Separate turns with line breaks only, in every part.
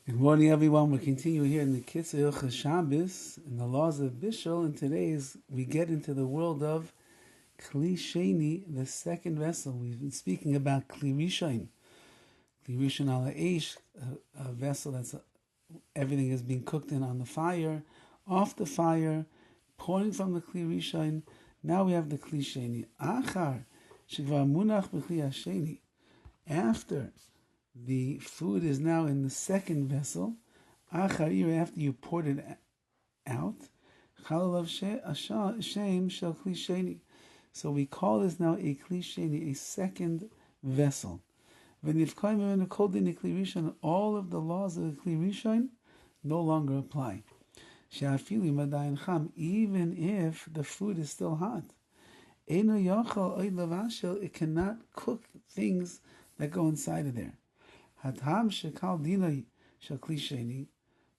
Good morning, everyone. We're continuing here in the KITZUR HILCHOS SHABBOS in the laws of Bishul, and today's we get into the world of Kli Sheini, the second vessel. We've been speaking about Kli Sheini, Kli Sheini ala Eish, a vessel that's everything is being cooked in on the fire, off the fire, pouring from the Kli Sheini. Now we have the Kli Sheini. Achar shekvar munach b'Kli Sheini. After the food is now in the second vessel, after you poured it out, so we call this now a Kli Sheini, a second vessel. All of the laws of the Kli Sheini no longer apply. Even if the food is still hot, it cannot cook things that go inside of there. Hatam shekal dinai shel Kli Sheini,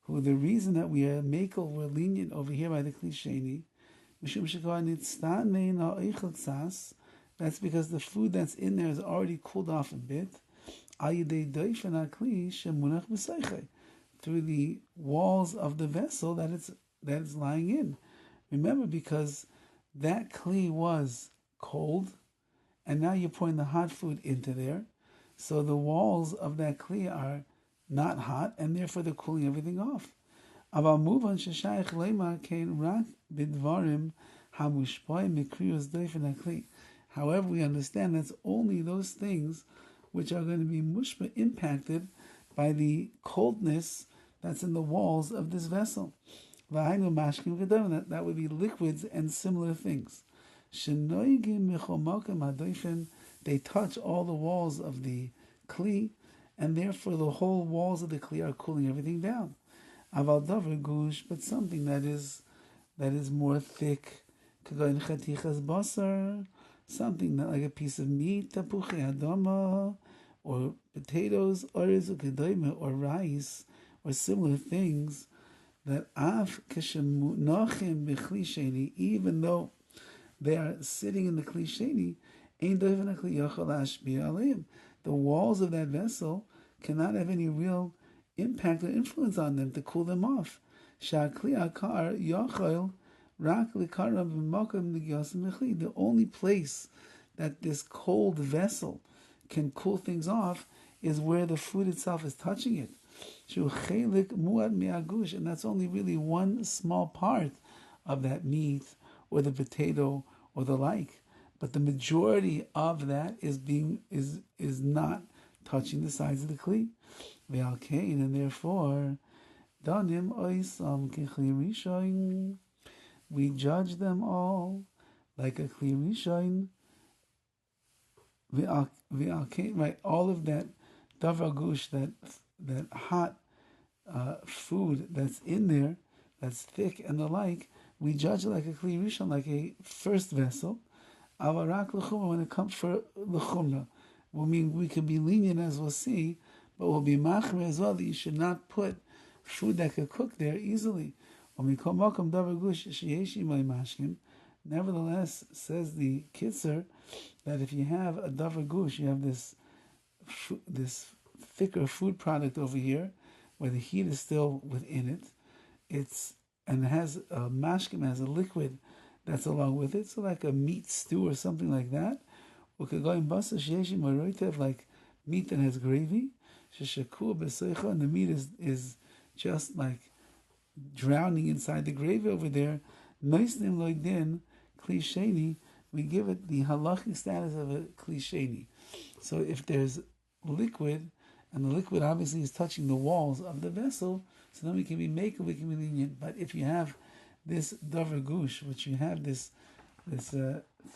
who the reason that we are we're lenient over here by the Kli Sheini, mishum shekal nitztanei na'eichel tzas, that's because the food that's in there is already cooled off a bit, ayidei doifen ha'kli shemunach b'seichei, through the walls of the vessel that it's lying in. Remember, because that Kli was cold, and now you're pouring the hot food into there, so the walls of that Kli are not hot, and therefore they're cooling everything off. However, we understand that's only those things which are going to be impacted by the coldness that's in the walls of this vessel. That would be liquids and similar things. They touch all the walls of the Kli, and therefore the whole walls of the Kli are cooling everything down. Aval davar gush, but something that is more thick, something that like a piece of meat, tapuchi adama, or potatoes, or rice, or similar things, that af kashemunachim b'Kli Sheini, even though they are sitting in the Kli Sheini, the walls of that vessel cannot have any real impact or influence on them to cool them off. The only place that this cold vessel can cool things off is where the food itself is touching it. And that's only really one small part of that meat or the potato or the like. But the majority of that is not touching the sides of the Kli. And therefore, danim oisam kechli rishain, we judge them all like a Kli rishain. Right, all of that davar gush, that hot food that's in there, that's thick and the like, we judge it like a Kli Rishon, like a first vessel. Avarak l'chumra, when it comes for l'chumra, we can be lenient, as we'll see, but we'll be machmer as well, that you should not put food that could cook there easily. Nevertheless, says the KITZUR, that if you have a davar gush, you have this thicker food product over here, where the heat is still within it, and it has a mashkim, has a liquid that's along with it, so like a meat stew or something like that. We could go in basa sheyeshi maroitev, like meat that has gravy, sheshakur b'seicha, and the meat is just like drowning inside the gravy over there. Noisnim loydin Kli Sheini, we give it the halachic status of a Kli Sheini. So if there's liquid, and the liquid obviously is touching the walls of the vessel, so then we can be lenient. But if you have this davar gush, which you have this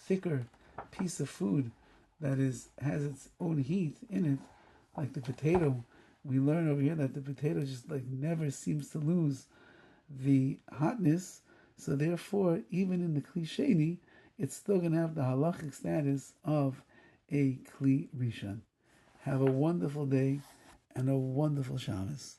thicker piece of food that has its own heat in it, like the potato, we learn over here that the potato just like never seems to lose the hotness. So therefore, even in the Kli Sheini, it's still going to have the halachic status of a Kli Rishon. Have a wonderful day and a wonderful Shabbos.